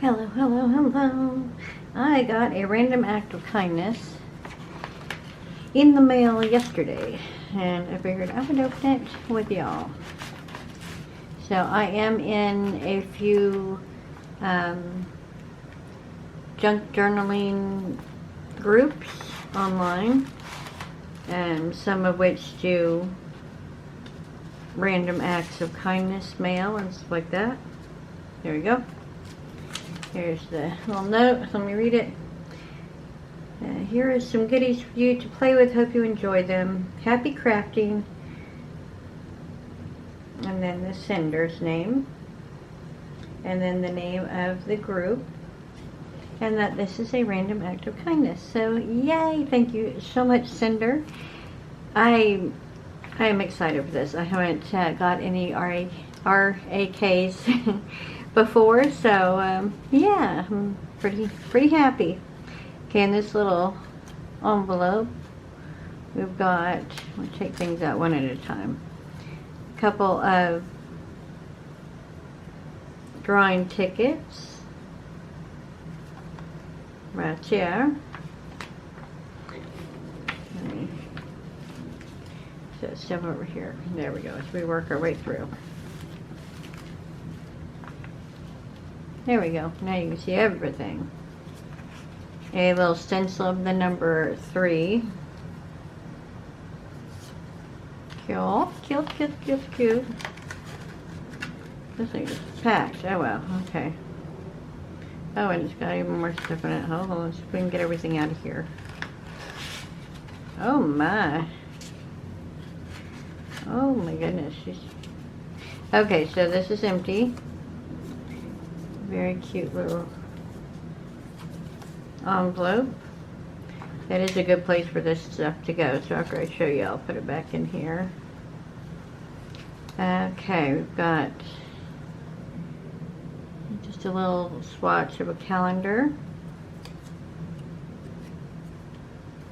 Hello, hello, hello. I got a random act of kindness in the mail yesterday, and I figured I would open it with y'all. So I am in a few junk journaling groups online, and some of which do random acts of kindness mail and stuff like that. There we go. Here's the little note. Let me read it. Here is some goodies for you to play with. Hope you enjoy them. Happy crafting. And then the sender's name. And then the name of the group. And that this is a random act of kindness. So, yay! Thank you so much, sender. I am excited for this. I haven't got any RAKs before, so yeah, I'm pretty happy. Okay, in this little envelope, we've got, we'll take things out one at a time. A couple of drawing tickets right here. Let me set stuff over here. There we go, as we work our way through. There we go. Now you can see everything. A little stencil of the number 3. Cute. This thing is packed. Oh well, okay. Oh, and it's got even more stuff in it. Hold on, let's see if we can get everything out of here. Oh my. Oh my goodness. Okay, so this is empty. Very cute little envelope. That is a good place for this stuff to go. So after I show you, I'll put it back in here. Okay, we've got just a little swatch of a calendar.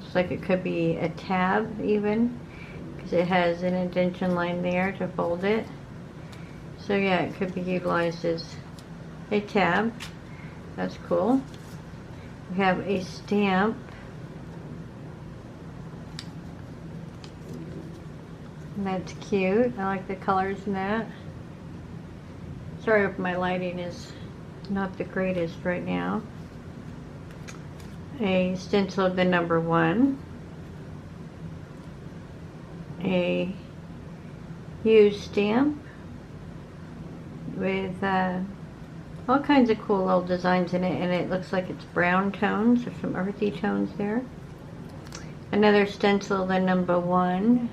Looks like it could be a tab even, because it has an indentation line there to fold it. So yeah, it could be utilized as a tab. That's cool. We have a stamp. That's cute. I like the colors in that. Sorry if my lighting is not the greatest right now. A stencil of the number 1. A used stamp with all kinds of cool little designs in it, and it looks like it's brown tones. There's some earthy tones there. Another stencil, the number 1.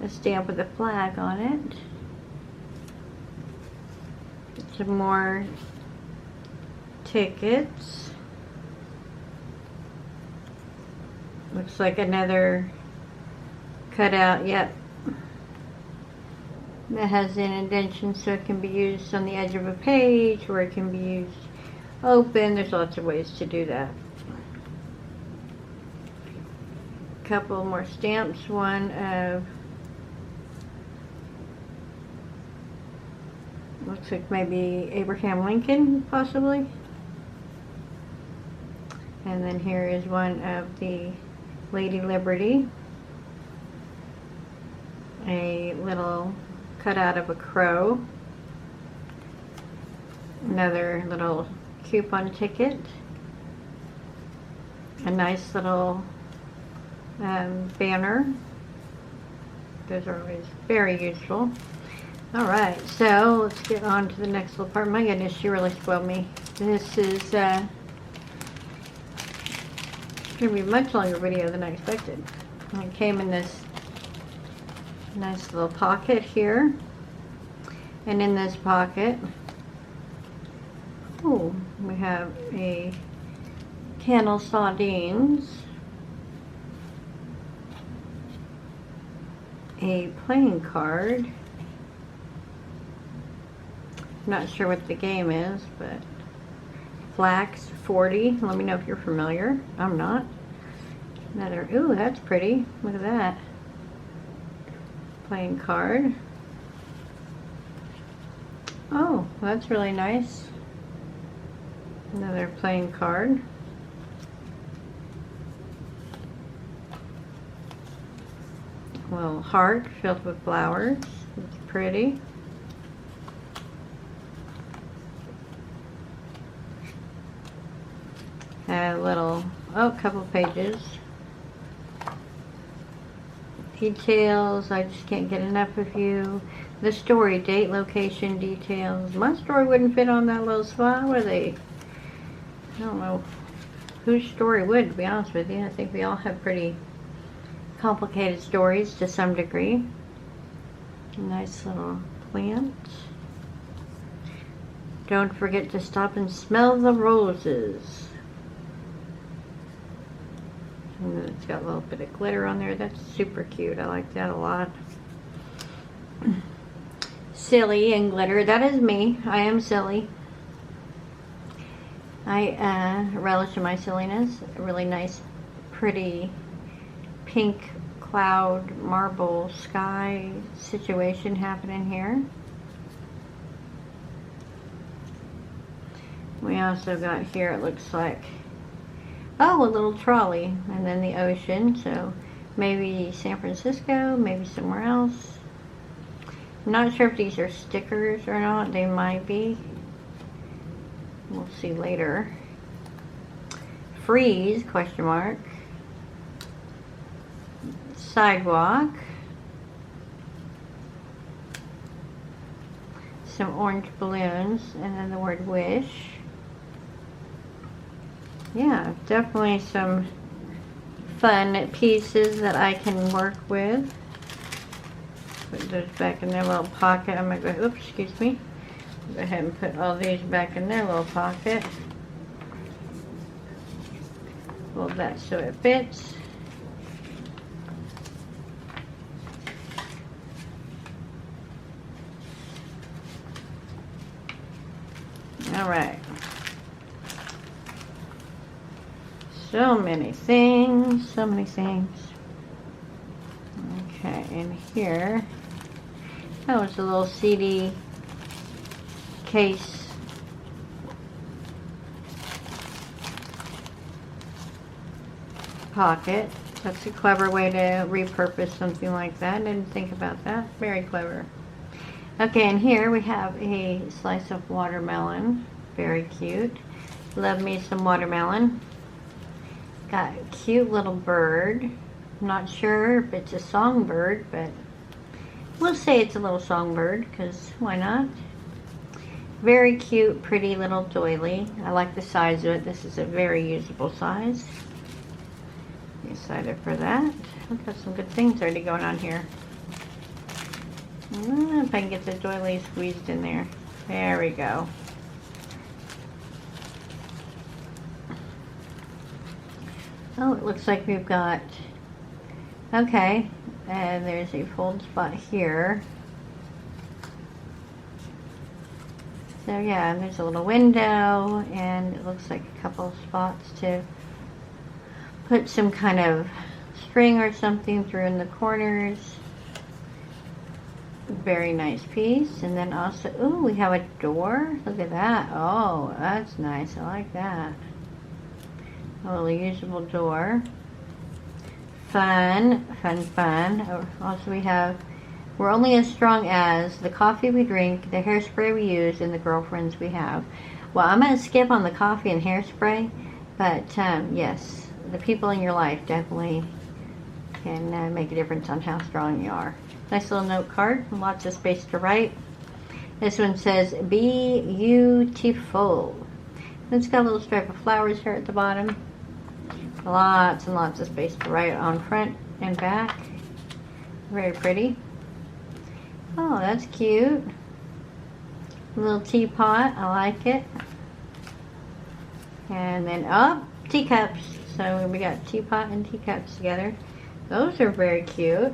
A stamp with a flag on it. Some more tickets. Looks like another cutout, yep. That has an indentation, so it can be used on the edge of a page, or it can be used open. There's lots of ways to do that. A couple more stamps. One of, looks like maybe Abraham Lincoln, possibly. And then here is one of the Lady Liberty. A little cutout of a crow. Another little coupon ticket. A nice little banner. Those are always very useful. Alright, so let's get on to the next little part. My goodness, she really spoiled me. This is going to be a much longer video than I expected. It came in this nice little pocket here, and in this pocket, oh, we have a can of sardines, a playing card. Not sure what the game is, but Flax 40. Let me know if you're familiar. I'm not. Another, ooh, that's pretty. Look at that. Playing card. Oh, that's really nice. Another plain card. A little heart filled with flowers. It's pretty. A little, oh, couple pages. Details, I just can't get enough of you. The story, date, location, details. My story wouldn't fit on that little spot, would they? I don't know whose story would, to be honest with you. I think we all have pretty complicated stories to some degree. Nice little plant. Don't forget to stop and smell the roses. And it's got a little bit of glitter on there. That's super cute. I like that a lot. Silly and glitter. That is me. I am silly. I relish in my silliness. A really nice, pretty pink cloud marble sky situation happening here. We also got here, it looks like, oh, a little trolley, and then the ocean. So maybe San Francisco, maybe somewhere else. I'm not sure if these are stickers or not. They might be. We'll see later. Freeze, question mark. Sidewalk. Some orange balloons, and then the word wish. Yeah, definitely some fun pieces that I can work with. Put those back in their little pocket. I'm going to go, oops, excuse me. Go ahead and put all these back in their little pocket. Fold that so it fits. All right. So many things, so many things. Okay, and here, that was a little CD case. Pocket. That's a clever way to repurpose something like that. I didn't think about that. Very clever. Okay, and here we have a slice of watermelon. Very cute. Love me some watermelon. Got a cute little bird. I'm not sure if it's a songbird, but we'll say it's a little songbird, because why not? Very cute, pretty little doily. I like the size of it. This is a very usable size. Excited for that. We've got some good things already going on here. If I can get the doily squeezed in there. There we go. Oh, it looks like we've got, okay, and there's a fold spot here. So yeah, there's a little window, and it looks like a couple spots to put some kind of string or something through in the corners. Very nice piece. And then also, ooh, we have a door. Look at that. Oh, that's nice. I like that. A little usable door. Fun, fun, fun. Also we have, we're only as strong as the coffee we drink, the hairspray we use, and the girlfriends we have. Well, I'm going to skip on the coffee and hairspray, but yes, the people in your life definitely can make a difference on how strong you are. Nice little note card, lots of space to write. This one says, be beautiful. It's got a little stripe of flowers here at the bottom. Lots and lots of space to write on front and back. Very pretty. Oh, that's cute. A little teapot, I like it. And then, oh, teacups. So we got teapot and teacups together. Those are very cute.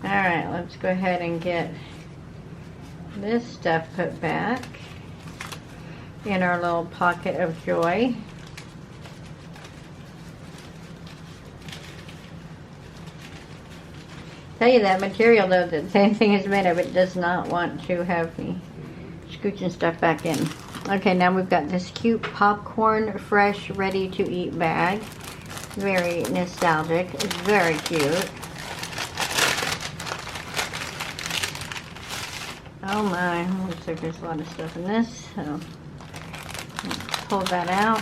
Alright, let's go ahead and get this stuff put back in our little pocket of joy. Tell you that material though, that the same thing is made of, it does not want to have me scooching stuff back in. Okay, now we've got this cute popcorn fresh ready to eat bag. Very nostalgic. It's very cute. Oh my, looks like there's a lot of stuff in this. So let's pull that out.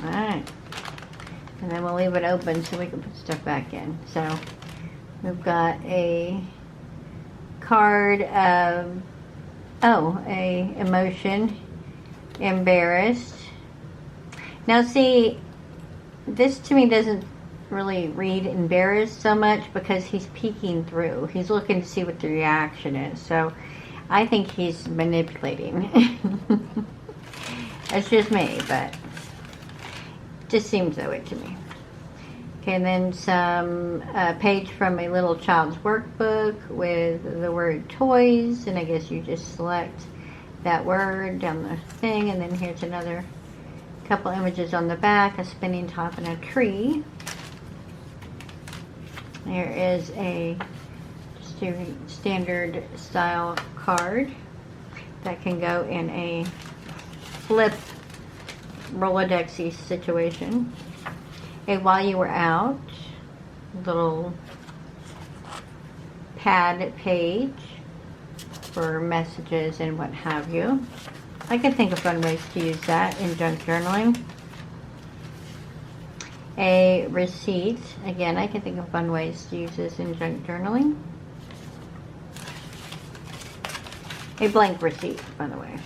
Alright. And then we'll leave it open so we can put stuff back in. So we've got a card of, a emotion, embarrassed. Now see, this to me doesn't really read embarrassed so much because he's peeking through. He's looking to see what the reaction is. So I think he's manipulating. It's just me, but just seems that way to me. Okay, and then some page from a little child's workbook with the word toys, and I guess you just select that word down the thing, and then here's another couple images on the back, a spinning top and a tree. There is a standard style card that can go in a flip Rolodexy situation. A while you were out, little pad page for messages and what have you. I can think of fun ways to use that in junk journaling. A receipt. Again, I can think of fun ways to use this in junk journaling. A blank receipt, by the way.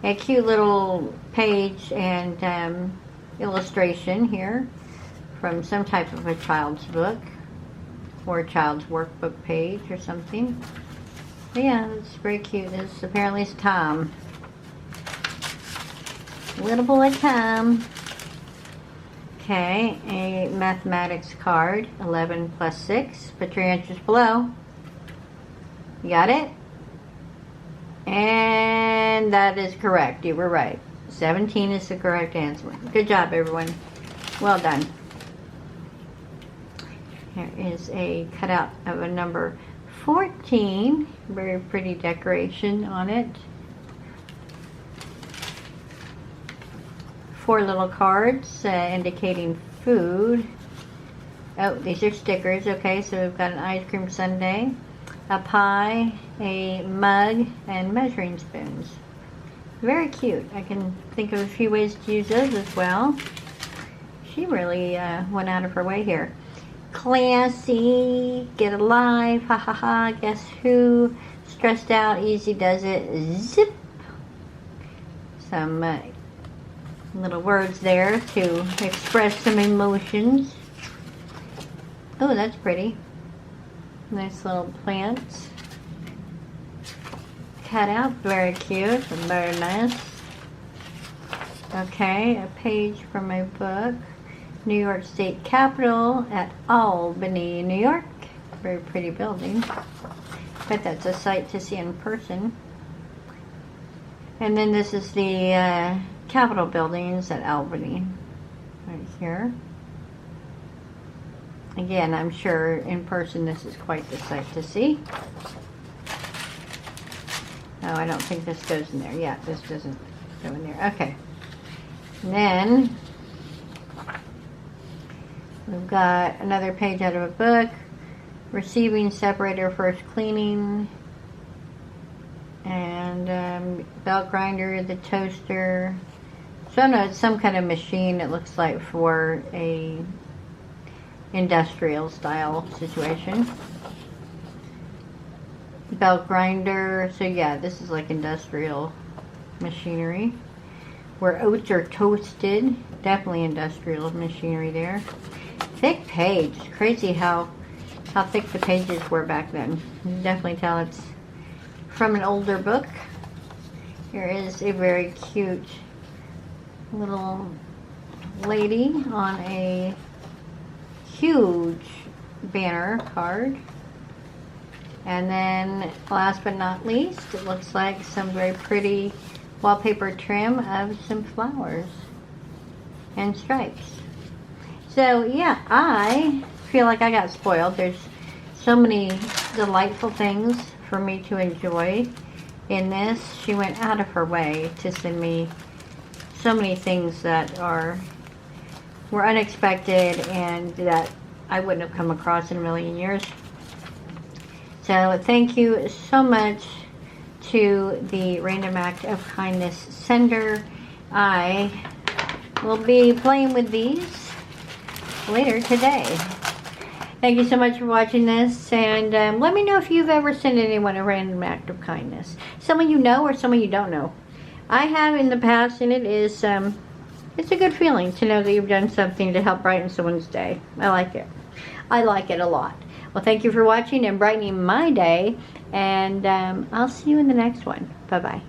A cute little page and illustration here from some type of a child's book or a child's workbook page or something. But yeah, it's very cute. This apparently is Tom. Little boy Tom. Okay, a mathematics card, 11 plus 6. Put your answers below. You got it? And that is correct. You were right. 17 is the correct answer. Good job, everyone. Well done. Here is a cutout of a number 14. Very pretty decoration on it. 4 little cards indicating food. Oh, these are stickers. Okay, so we've got an ice cream sundae, a pie, a mug, and measuring spoons. Very cute. I can think of a few ways to use those as well. She really went out of her way here. Classy, get a life, ha ha ha, guess who? Stressed out, easy does it, zip. Some little words there to express some emotions. Oh, that's pretty. Nice little plants. Cut out, very cute and very nice. Okay, a page from my book, New York State Capitol at Albany, New York. Very pretty building. Bet that's a sight to see in person. And then this is the Capitol buildings at Albany, right here. Again, I'm sure in person this is quite the sight to see. Oh, I don't think this goes in there. Yeah, this doesn't go in there. Okay. And then we've got another page out of a book. Receiving separator, first cleaning. And belt grinder, the toaster. So no, it's some kind of machine, it looks like, for a industrial style situation. Belt grinder, so yeah, this is like industrial machinery. Where oats are toasted, definitely industrial machinery there. Thick page, it's crazy how thick the pages were back then. You can definitely tell it's from an older book. Here is a very cute little lady on a huge banner card. And then last but not least, it looks like some very pretty wallpaper trim of some flowers and stripes. So yeah, I feel like I got spoiled. There's so many delightful things for me to enjoy in this. She went out of her way to send me so many things that were unexpected and that I wouldn't have come across in a million years. So thank you so much to the Random Act of Kindness sender. I will be playing with these later today. Thank you so much for watching this, and let me know if you've ever sent anyone a random act of kindness. Someone you know or someone you don't know. I have in the past, and it's a good feeling to know that you've done something to help brighten someone's day. I like it. I like it a lot. Well, thank you for watching and brightening my day, and I'll see you in the next one. Bye-bye.